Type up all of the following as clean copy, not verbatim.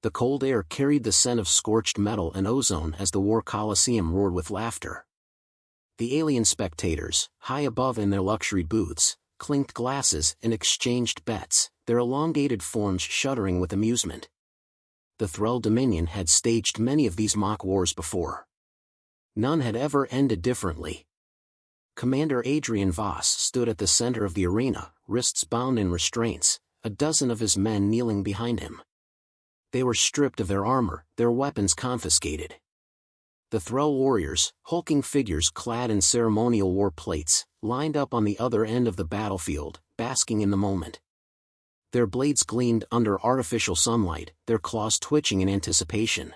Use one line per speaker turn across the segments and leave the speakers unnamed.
The cold air carried the scent of scorched metal and ozone as the war coliseum roared with laughter. The alien spectators, high above in their luxury booths, clinked glasses and exchanged bets, their elongated forms shuddering with amusement. The Thrall Dominion had staged many of these mock wars before. None had ever ended differently. Commander Adrian Voss stood at the center of the arena, wrists bound in restraints, a dozen of his men kneeling behind him. They were stripped of their armor, their weapons confiscated. The Thrall warriors, hulking figures clad in ceremonial war plates, lined up on the other end of the battlefield, basking in the moment. Their blades gleamed under artificial sunlight, their claws twitching in anticipation.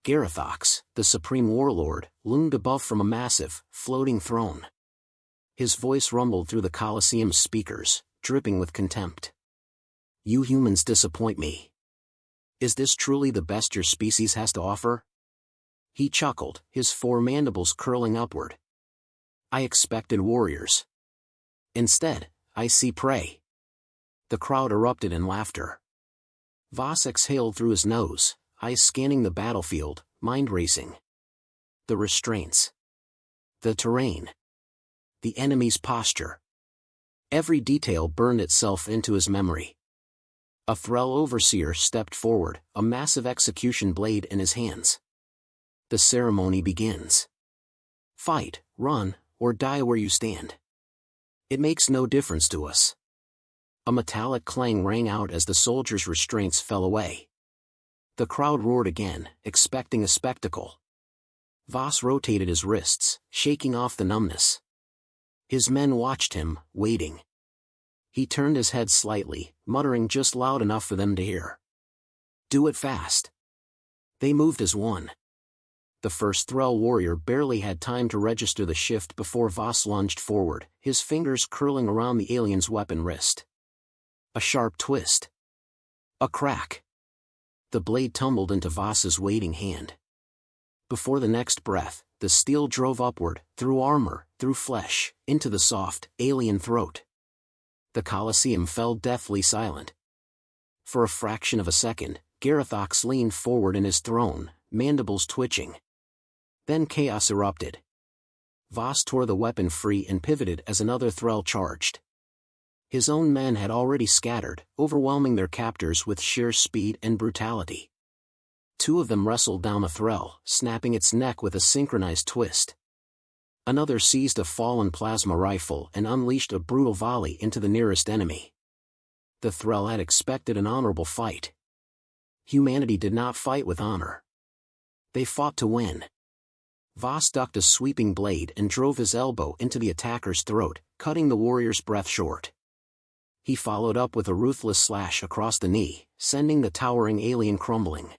Garathox, the supreme warlord, loomed above from a massive, floating throne. His voice rumbled through the Colosseum's speakers, dripping with contempt. "You humans disappoint me. Is this truly the best your species has to offer?" He chuckled, his four mandibles curling upward. "I expected warriors. Instead, I see prey." The crowd erupted in laughter. Voss exhaled through his nose, eyes scanning the battlefield, mind racing. The restraints. The terrain. The enemy's posture. Every detail burned itself into his memory. A Thrall overseer stepped forward, a massive execution blade in his hands. "The ceremony begins. Fight, run, or die where you stand. It makes no difference to us." A metallic clang rang out as the soldiers' restraints fell away. The crowd roared again, expecting a spectacle. Voss rotated his wrists, shaking off the numbness. His men watched him, waiting. He turned his head slightly, muttering just loud enough for them to hear. "Do it fast." They moved as one. The first Thrall warrior barely had time to register the shift before Voss lunged forward, his fingers curling around the alien's weapon wrist. A sharp twist. A crack. The blade tumbled into Voss's waiting hand. Before the next breath, the steel drove upward, through armor, through flesh, into the soft, alien throat. The Colosseum fell deathly silent. For a fraction of a second, Garathox leaned forward in his throne, mandibles twitching. Then chaos erupted. Voss tore the weapon free and pivoted as another Thrall charged. His own men had already scattered, overwhelming their captors with sheer speed and brutality. Two of them wrestled down a Thrall, snapping its neck with a synchronized twist. Another seized a fallen plasma rifle and unleashed a brutal volley into the nearest enemy. The Thrall had expected an honorable fight. Humanity did not fight with honor. They fought to win. Voss ducked a sweeping blade and drove his elbow into the attacker's throat, cutting the warrior's breath short. He followed up with a ruthless slash across the knee, sending the towering alien crumbling.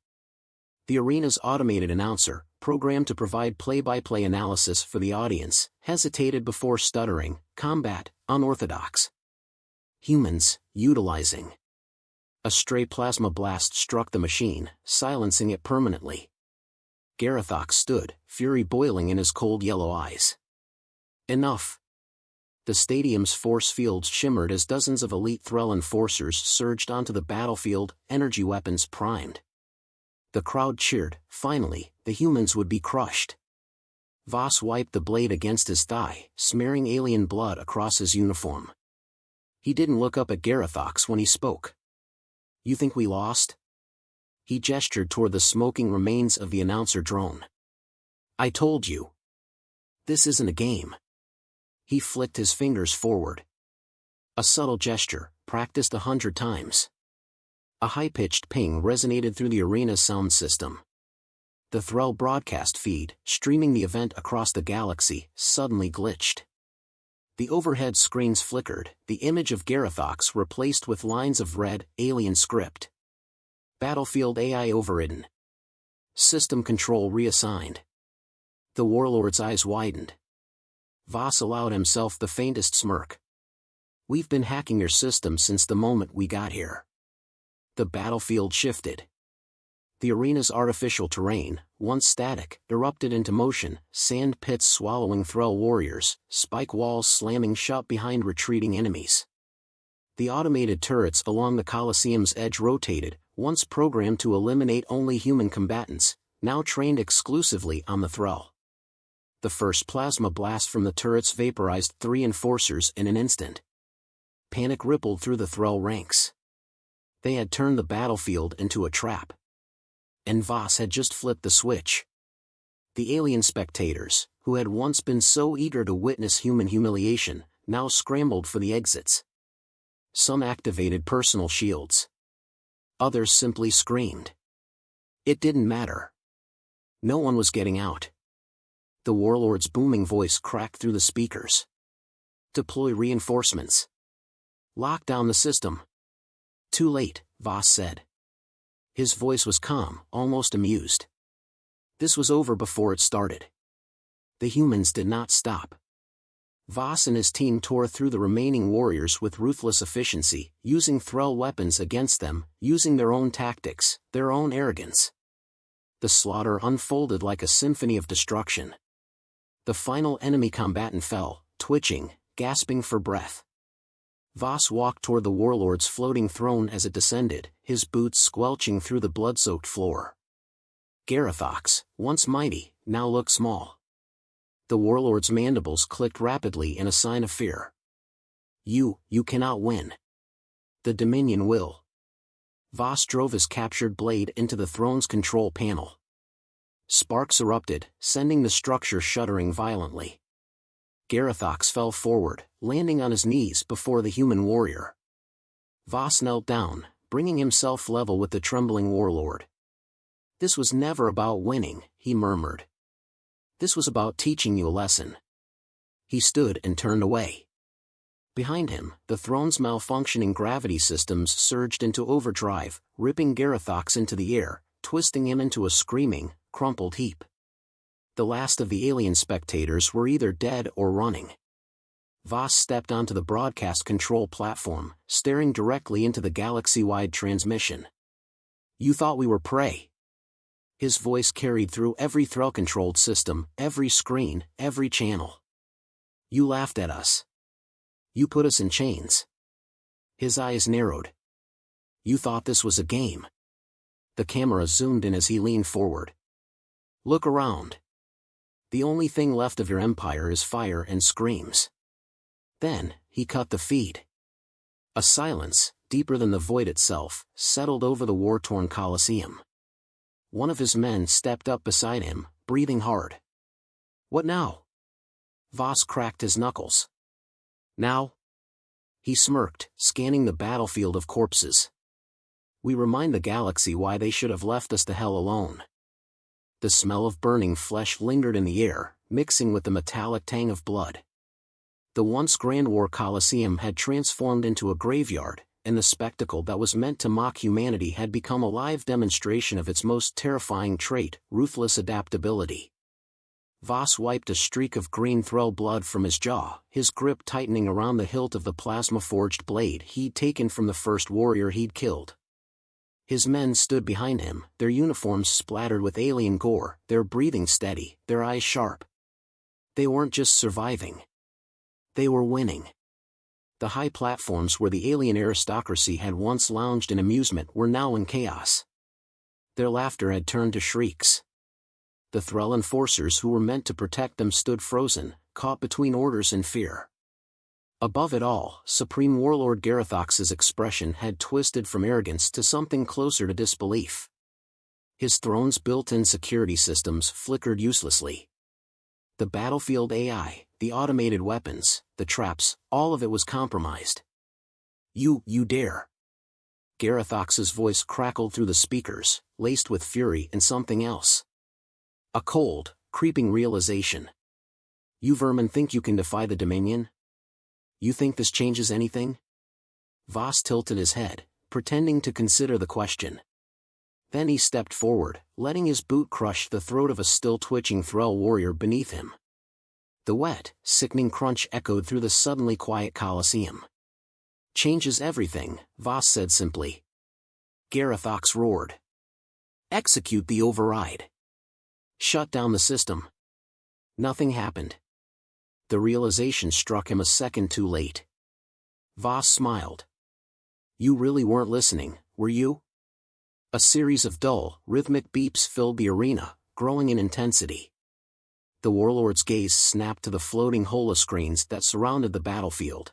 The arena's automated announcer, programmed to provide play-by-play analysis for the audience, hesitated before stuttering, "Combat, unorthodox. Humans, utilizing." A stray plasma blast struck the machine, silencing it permanently. Garathox stood, fury boiling in his cold yellow eyes. Enough. The stadium's force fields shimmered as dozens of elite Thrall enforcers surged onto the battlefield, energy weapons primed. The crowd cheered. Finally, the humans would be crushed. Voss wiped the blade against his thigh, smearing alien blood across his uniform. He didn't look up at Garathox when he spoke. "You think we lost?" He gestured toward the smoking remains of the announcer drone. "I told you. This isn't a game." He flicked his fingers forward. A subtle gesture, practiced 100 times. A high-pitched ping resonated through the arena's sound system. The Thrall broadcast feed, streaming the event across the galaxy, suddenly glitched. The overhead screens flickered, the image of Garathox replaced with lines of red, alien script. Battlefield AI overridden. System control reassigned. The warlord's eyes widened. Voss allowed himself the faintest smirk. "We've been hacking your system since the moment we got here." The battlefield shifted. The arena's artificial terrain, once static, erupted into motion, sand pits swallowing Thrall warriors, spike walls slamming shut behind retreating enemies. The automated turrets along the Colosseum's edge rotated, once programmed to eliminate only human combatants, now trained exclusively on the Thrall. The first plasma blast from the turrets vaporized 3 enforcers in an instant. Panic rippled through the Thrall ranks. They had turned the battlefield into a trap. And Voss had just flipped the switch. The alien spectators, who had once been so eager to witness human humiliation, now scrambled for the exits. Some activated personal shields. Others simply screamed. It didn't matter. No one was getting out. The warlord's booming voice cracked through the speakers. Deploy reinforcements. Lock down the system. Too late, Voss said. His voice was calm, almost amused. This was over before it started. The humans did not stop. Voss and his team tore through the remaining warriors with ruthless efficiency, using Thrall weapons against them, using their own tactics, their own arrogance. The slaughter unfolded like a symphony of destruction. The final enemy combatant fell, twitching, gasping for breath. Voss walked toward the warlord's floating throne as it descended, his boots squelching through the blood-soaked floor. Garathox, once mighty, now looked small. The warlord's mandibles clicked rapidly in a sign of fear. You cannot win. The Dominion will. Voss drove his captured blade into the throne's control panel. Sparks erupted, sending the structure shuddering violently. Garathox fell forward, landing on his knees before the human warrior. Voss knelt down, bringing himself level with the trembling warlord. This was never about winning, he murmured. This was about teaching you a lesson. He stood and turned away. Behind him, the throne's malfunctioning gravity systems surged into overdrive, ripping Garathox into the air, twisting him into a screaming, crumpled heap. The last of the alien spectators were either dead or running. Voss stepped onto the broadcast control platform, staring directly into the galaxy-wide transmission. You thought we were prey. His voice carried through every Thrall-controlled system, every screen, every channel. You laughed at us. You put us in chains. His eyes narrowed. You thought this was a game. The camera zoomed in as he leaned forward. Look around. The only thing left of your empire is fire and screams. Then, he cut the feed. A silence, deeper than the void itself, settled over the war-torn Colosseum. One of his men stepped up beside him, breathing hard. What now? Voss cracked his knuckles. Now? He smirked, scanning the battlefield of corpses. We remind the galaxy why they should have left us the hell alone. The smell of burning flesh lingered in the air, mixing with the metallic tang of blood. The once Grand War Colosseum had transformed into a graveyard, and the spectacle that was meant to mock humanity had become a live demonstration of its most terrifying trait, ruthless adaptability. Voss wiped a streak of green Thrall blood from his jaw, his grip tightening around the hilt of the plasma-forged blade he'd taken from the first warrior he'd killed. His men stood behind him, their uniforms splattered with alien gore, their breathing steady, their eyes sharp. They weren't just surviving. They were winning. The high platforms where the alien aristocracy had once lounged in amusement were now in chaos. Their laughter had turned to shrieks. The Thrall enforcers who were meant to protect them stood frozen, caught between orders and fear. Above it all, Supreme Warlord Garathox's expression had twisted from arrogance to something closer to disbelief. His throne's built-in security systems flickered uselessly. The battlefield AI, the automated weapons, the traps, all of it was compromised. You dare. Garathox's voice crackled through the speakers, laced with fury and something else. A cold, creeping realization. You vermin think you can defy the Dominion? You think this changes anything? Voss tilted his head, pretending to consider the question. Then he stepped forward, letting his boot crush the throat of a still-twitching Thrall warrior beneath him. The wet, sickening crunch echoed through the suddenly quiet Colosseum. Changes everything, Voss said simply. Garathox roared. Execute the override. Shut down the system. Nothing happened. The realization struck him a second too late. Voss smiled. You really weren't listening, were you? A series of dull, rhythmic beeps filled the arena, growing in intensity. The warlord's gaze snapped to the floating holoscreens that surrounded the battlefield.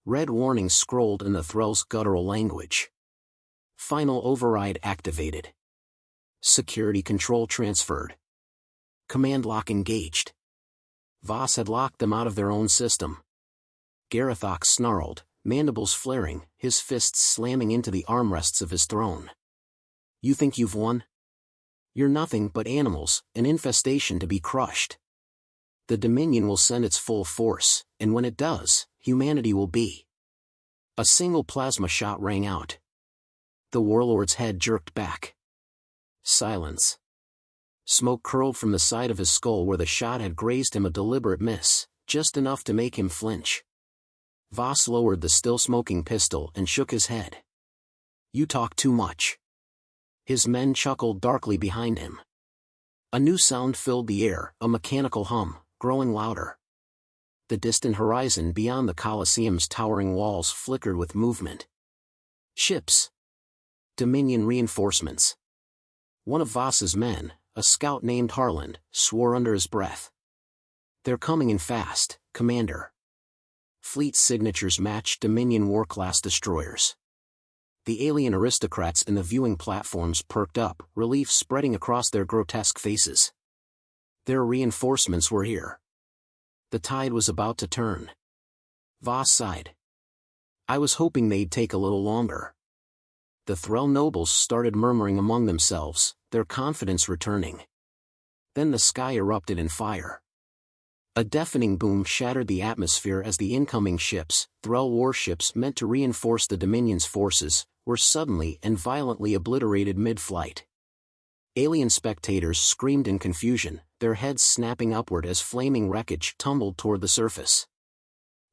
Red warnings scrolled in the Thrall's guttural language. Final override activated. Security control transferred. Command lock engaged. Voss had locked them out of their own system. Garothox snarled, mandibles flaring, his fists slamming into the armrests of his throne. You think you've won? You're nothing but animals, an infestation to be crushed. The Dominion will send its full force, and when it does, humanity will be. A single plasma shot rang out. The warlord's head jerked back. Silence. Smoke curled from the side of his skull where the shot had grazed him, a deliberate miss, just enough to make him flinch. Voss lowered the still-smoking pistol and shook his head. You talk too much. His men chuckled darkly behind him. A new sound filled the air, a mechanical hum, growing louder. The distant horizon beyond the Colosseum's towering walls flickered with movement. Ships. Dominion reinforcements. One of Voss's men, a scout named Harland, swore under his breath. They're coming in fast, Commander. Fleet signatures matched Dominion war-class destroyers. The alien aristocrats in the viewing platforms perked up, relief spreading across their grotesque faces. Their reinforcements were here. The tide was about to turn. Voss sighed. I was hoping they'd take a little longer. The Thrall nobles started murmuring among themselves, their confidence returning. Then the sky erupted in fire. A deafening boom shattered the atmosphere as the incoming ships, Thrall warships meant to reinforce the Dominion's forces, were suddenly and violently obliterated mid-flight. Alien spectators screamed in confusion, their heads snapping upward as flaming wreckage tumbled toward the surface.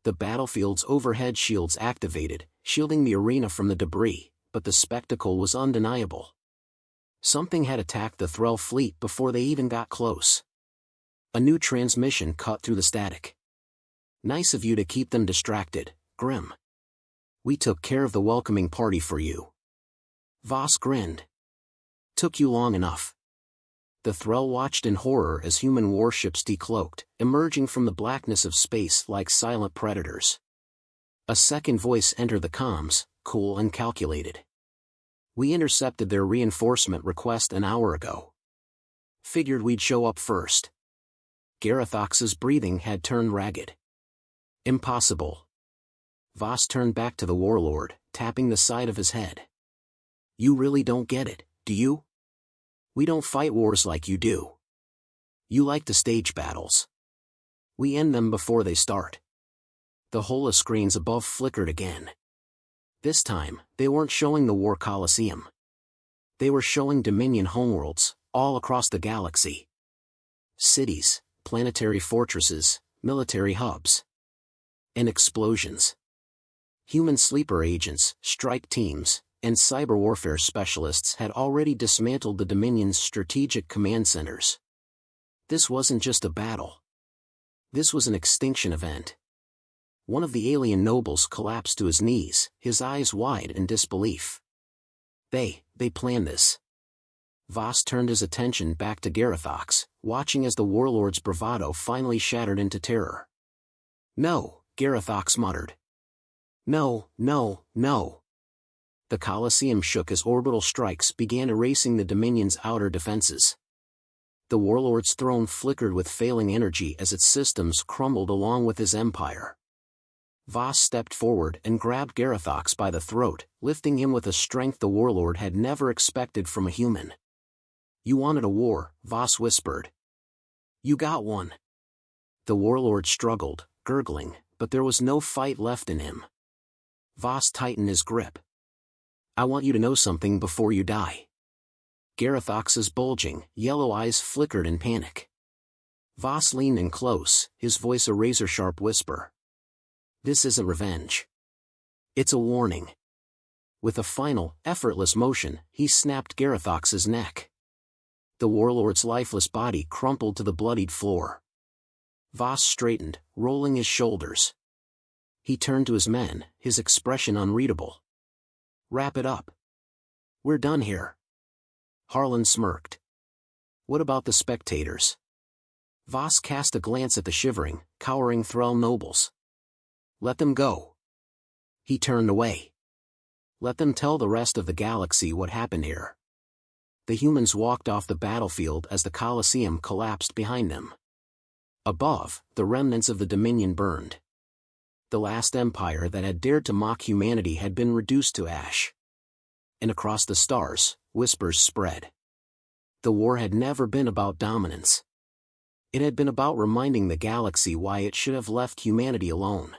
The battlefield's overhead shields activated, shielding the arena from the debris, but the spectacle was undeniable. Something had attacked the Thrall fleet before they even got close. A new transmission cut through the static. Nice of you to keep them distracted, Grim. We took care of the welcoming party for you. Voss grinned. Took you long enough. The Thrall watched in horror as human warships decloaked, emerging from the blackness of space like silent predators. A second voice entered the comms, cool and calculated. We intercepted their reinforcement request an hour ago. Figured we'd show up first. Garothox's breathing had turned ragged. Impossible. Voss turned back to the warlord, tapping the side of his head. You really don't get it, do you? We don't fight wars like you do. You like to stage battles. We end them before they start. The holoscreens above flickered again. This time, they weren't showing the War Colosseum. They were showing Dominion homeworlds, all across the galaxy. Cities, planetary fortresses, military hubs. And explosions. Human sleeper agents, strike teams, and cyber warfare specialists had already dismantled the Dominion's strategic command centers. This wasn't just a battle. This was an extinction event. One of the alien nobles collapsed to his knees, his eyes wide in disbelief. They planned this. Voss turned his attention back to Garothox, watching as the warlord's bravado finally shattered into terror. No, Garothox muttered. No, no, no. The Colosseum shook as orbital strikes began erasing the Dominion's outer defenses. The warlord's throne flickered with failing energy as its systems crumbled along with his empire. Voss stepped forward and grabbed Garothox by the throat, lifting him with a strength the warlord had never expected from a human. You wanted a war, Voss whispered. You got one. The warlord struggled, gurgling, but there was no fight left in him. Voss tightened his grip. I want you to know something before you die. Garothox's bulging, yellow eyes flickered in panic. Voss leaned in close, his voice a razor-sharp whisper. This isn't revenge. It's a warning. With a final, effortless motion, he snapped Garothox's neck. The warlord's lifeless body crumpled to the bloodied floor. Voss straightened, rolling his shoulders. He turned to his men, his expression unreadable. Wrap it up. We're done here. Harlan smirked. What about the spectators? Voss cast a glance at the shivering, cowering Thrall nobles. Let them go. He turned away. Let them tell the rest of the galaxy what happened here. The humans walked off the battlefield as the Colosseum collapsed behind them. Above, the remnants of the Dominion burned. The last empire that had dared to mock humanity had been reduced to ash. And across the stars, whispers spread. The war had never been about dominance. It had been about reminding the galaxy why it should have left humanity alone.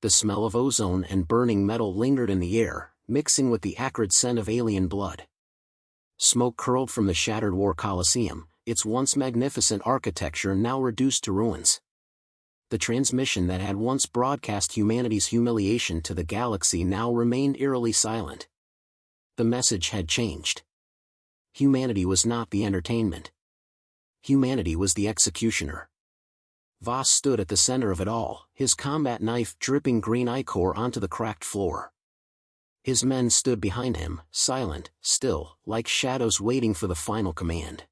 The smell of ozone and burning metal lingered in the air, mixing with the acrid scent of alien blood. Smoke curled from the shattered War Colosseum, its once magnificent architecture now reduced to ruins. The transmission that had once broadcast humanity's humiliation to the galaxy now remained eerily silent. The message had changed. Humanity was not the entertainment. Humanity was the executioner. Voss stood at the center of it all, his combat knife dripping green ichor onto the cracked floor. His men stood behind him, silent, still, like shadows waiting for the final command.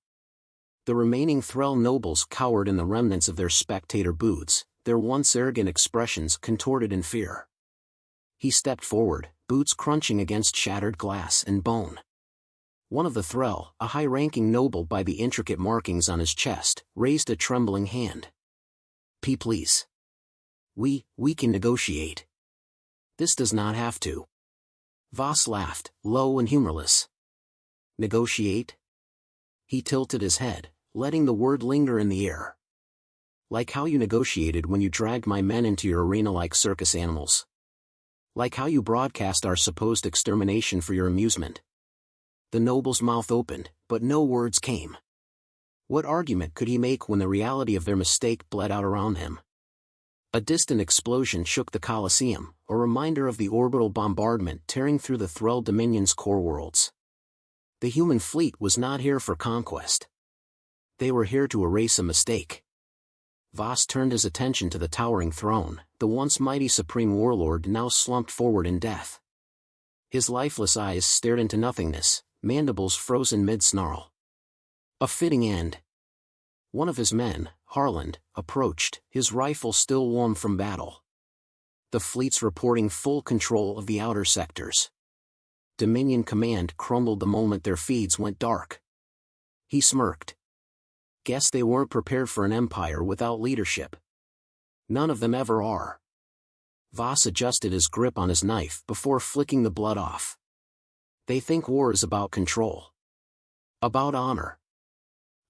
The remaining Thrall nobles cowered in the remnants of their spectator booths, their once arrogant expressions contorted in fear. He stepped forward, boots crunching against shattered glass and bone. One of the Thrall, a high-ranking noble by the intricate markings on his chest, raised a trembling hand. Please. We can negotiate. This does not have to. Voss laughed, low and humorless. Negotiate? He tilted his head, letting the word linger in the air. Like how you negotiated when you dragged my men into your arena like circus animals. Like how you broadcast our supposed extermination for your amusement. The noble's mouth opened, but no words came. What argument could he make when the reality of their mistake bled out around him? A distant explosion shook the Colosseum, a reminder of the orbital bombardment tearing through the Thrall Dominion's core worlds. The human fleet was not here for conquest. They were here to erase a mistake. Voss turned his attention to the towering throne, the once mighty supreme warlord now slumped forward in death. His lifeless eyes stared into nothingness, mandibles frozen mid-snarl. A fitting end. One of his men, Harlan, approached, his rifle still warm from battle. The fleet's reporting full control of the outer sectors. Dominion command crumbled the moment their feeds went dark. He smirked. Guess they weren't prepared for an empire without leadership. None of them ever are. Voss adjusted his grip on his knife before flicking the blood off. They think war is about control. About honor.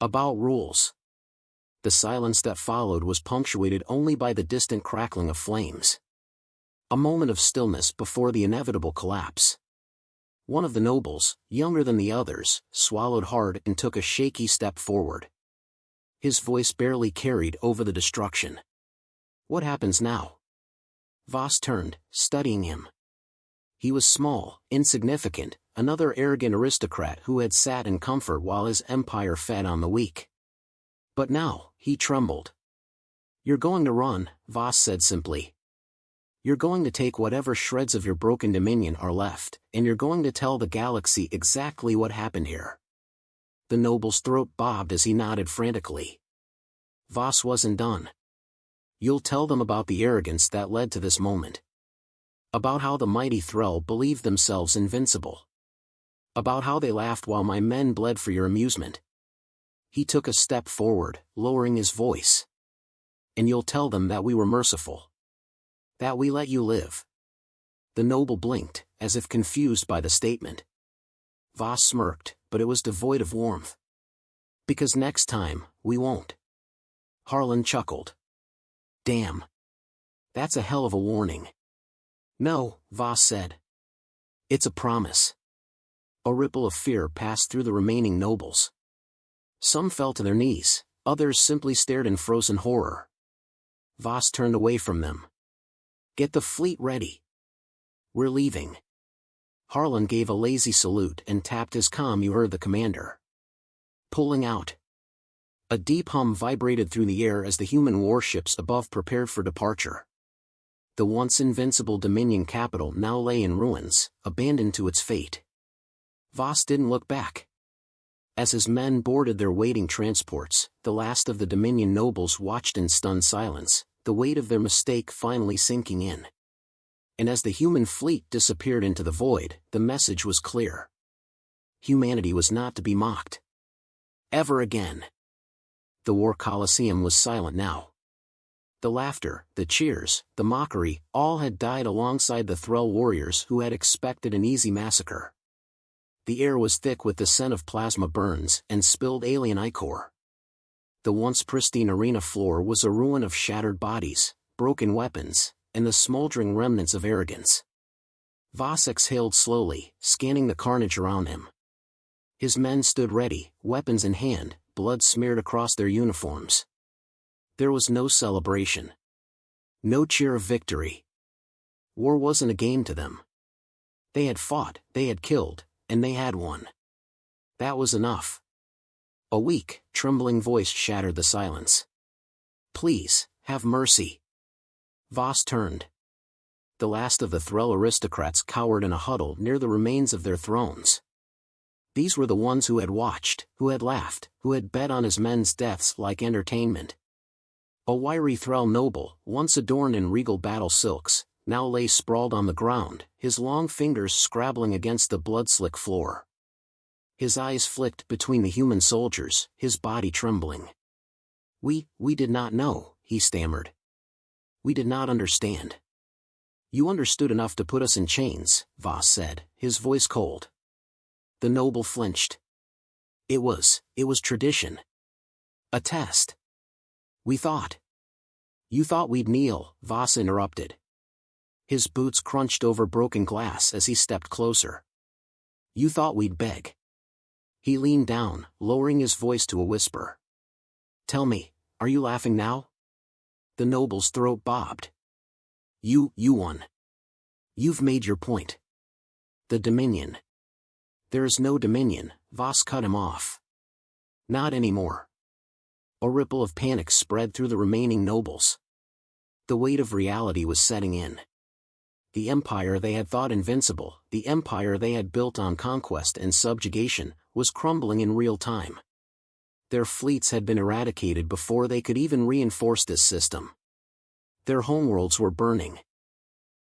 About rules. The silence that followed was punctuated only by the distant crackling of flames. A moment of stillness before the inevitable collapse. One of the nobles, younger than the others, swallowed hard and took a shaky step forward. His voice barely carried over the destruction. What happens now? Voss turned, studying him. He was small, insignificant, another arrogant aristocrat who had sat in comfort while his empire fed on the weak. But now, he trembled. You're going to run, Voss said simply. You're going to take whatever shreds of your broken dominion are left, and you're going to tell the galaxy exactly what happened here. The noble's throat bobbed as he nodded frantically. Voss wasn't done. You'll tell them about the arrogance that led to this moment. About how the mighty Thrall believed themselves invincible. About how they laughed while my men bled for your amusement. He took a step forward, lowering his voice. And you'll tell them that we were merciful. That we let you live. The noble blinked, as if confused by the statement. Voss smirked, but it was devoid of warmth. Because next time, we won't. Harlan chuckled. Damn. That's a hell of a warning. No, Voss said. It's a promise. A ripple of fear passed through the remaining nobles. Some fell to their knees, others simply stared in frozen horror. Voss turned away from them. Get the fleet ready. We're leaving. Harlan gave a lazy salute and tapped his comm. You heard the commander. Pulling out. A deep hum vibrated through the air as the human warships above prepared for departure. The once invincible Dominion capital now lay in ruins, abandoned to its fate. Voss didn't look back. As his men boarded their waiting transports, the last of the Dominion nobles watched in stunned silence, the weight of their mistake finally sinking in. And as the human fleet disappeared into the void, the message was clear. Humanity was not to be mocked. Ever again. The War Coliseum was silent now. The laughter, the cheers, the mockery, all had died alongside the Thrall warriors who had expected an easy massacre. The air was thick with the scent of plasma burns and spilled alien ichor. The once pristine arena floor was a ruin of shattered bodies, broken weapons, and the smoldering remnants of arrogance. Voss exhaled slowly, scanning the carnage around him. His men stood ready, weapons in hand, blood smeared across their uniforms. There was no celebration. No cheer of victory. War wasn't a game to them. They had fought, they had killed, and they had won. That was enough. A weak, trembling voice shattered the silence. "Please, have mercy." Voss turned. The last of the Thrall aristocrats cowered in a huddle near the remains of their thrones. These were the ones who had watched, who had laughed, who had bet on his men's deaths like entertainment. A wiry Thrall noble, once adorned in regal battle silks, now lay sprawled on the ground, his long fingers scrabbling against the blood-slick floor. His eyes flicked between the human soldiers, his body trembling. We did not know," he stammered. "We did not understand." "You understood enough to put us in chains," Voss said, his voice cold. The noble flinched. It was tradition. A test. "We thought." "You thought we'd kneel," Voss interrupted. His boots crunched over broken glass as he stepped closer. "You thought we'd beg." He leaned down, lowering his voice to a whisper. "Tell me, are you laughing now?" The noble's throat bobbed. You won. You've made your point." "The Dominion." "There is no Dominion," Voss cut him off. "Not anymore." A ripple of panic spread through the remaining nobles. The weight of reality was setting in. The empire they had thought invincible, the empire they had built on conquest and subjugation, was crumbling in real time. Their fleets had been eradicated before they could even reinforce this system. Their homeworlds were burning.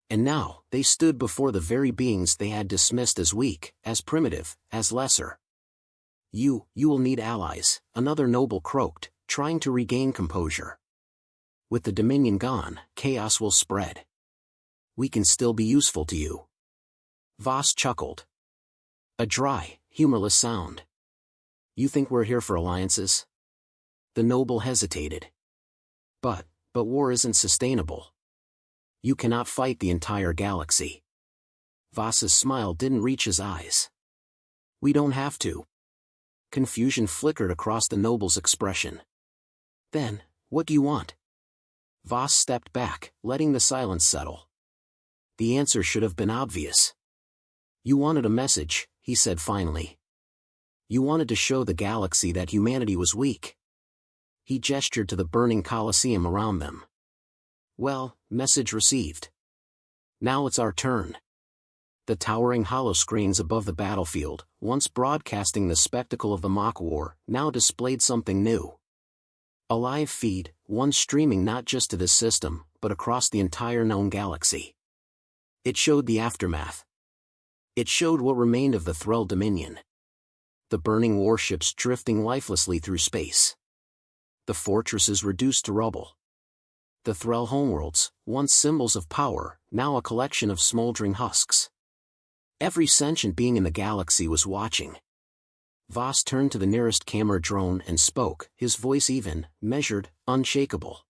And now, they stood before the very beings they had dismissed as weak, as primitive, as lesser. You will need allies," another noble croaked, trying to regain composure. "With the Dominion gone, chaos will spread. We can still be useful to you." Voss chuckled. A dry, humorless sound. "You think we're here for alliances?" The noble hesitated. But war isn't sustainable. You cannot fight the entire galaxy." Voss's smile didn't reach his eyes. "We don't have to." Confusion flickered across the noble's expression. "Then, what do you want?" Voss stepped back, letting the silence settle. The answer should have been obvious. "You wanted a message," he said finally. "You wanted to show the galaxy that humanity was weak." He gestured to the burning Colosseum around them. "Well, message received. Now it's our turn." The towering holoscreens above the battlefield, once broadcasting the spectacle of the mock war, now displayed something new. A live feed, one streaming not just to this system, but across the entire known galaxy. It showed the aftermath. It showed what remained of the Thrall Dominion. The burning warships drifting lifelessly through space. The fortresses reduced to rubble. The Thrall homeworlds, once symbols of power, now a collection of smoldering husks. Every sentient being in the galaxy was watching. Voss turned to the nearest camera drone and spoke, his voice even, measured, unshakable.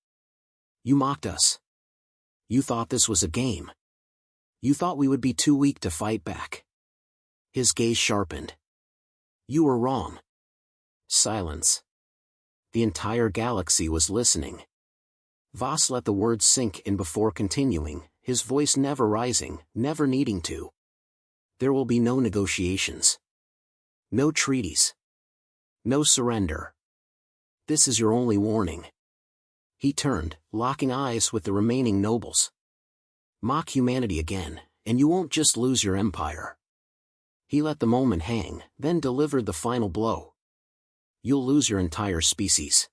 "You mocked us. You thought this was a game. You thought we would be too weak to fight back." His gaze sharpened. "You were wrong." Silence. The entire galaxy was listening. Voss let the words sink in before continuing, his voice never rising, never needing to. "There will be no negotiations. No treaties. No surrender. This is your only warning." He turned, locking eyes with the remaining nobles. "Mock humanity again, and you won't just lose your empire. He let the moment hang, then delivered the final blow. You'll lose your entire species.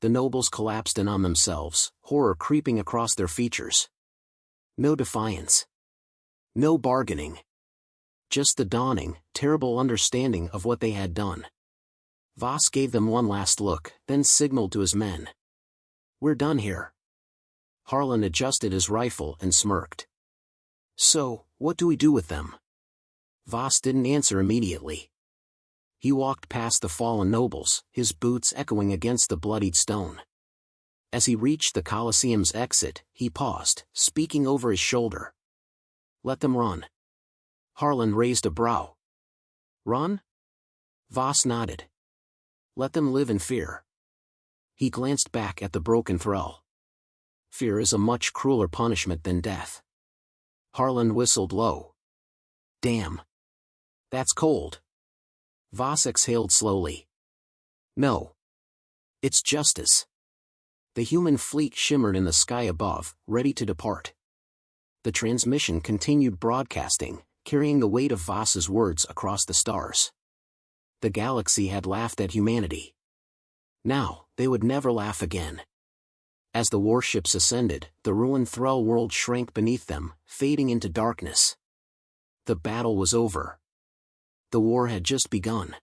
The nobles collapsed in on themselves, horror creeping across their features. No defiance. No bargaining. Just the dawning, terrible understanding of what they had done. Voss gave them one last look, then signaled to his men. We're done here. Harlan adjusted his rifle and smirked. So, what do we do with them? Voss didn't answer immediately. He walked past the fallen nobles, his boots echoing against the bloodied stone. As he reached the Colosseum's exit, he paused, speaking over his shoulder. Let them run. Harlan raised a brow. Run? Voss nodded. Let them live in fear. He glanced back at the broken thrall. Fear is a much crueler punishment than death. Harlan whistled low. Damn. That's cold. Voss exhaled slowly. No. It's justice. The human fleet shimmered in the sky above, ready to depart. The transmission continued broadcasting, carrying the weight of Voss's words across the stars. The galaxy had laughed at humanity. Now, they would never laugh again. As the warships ascended, the ruined Thrall world shrank beneath them, fading into darkness. The battle was over. The war had just begun.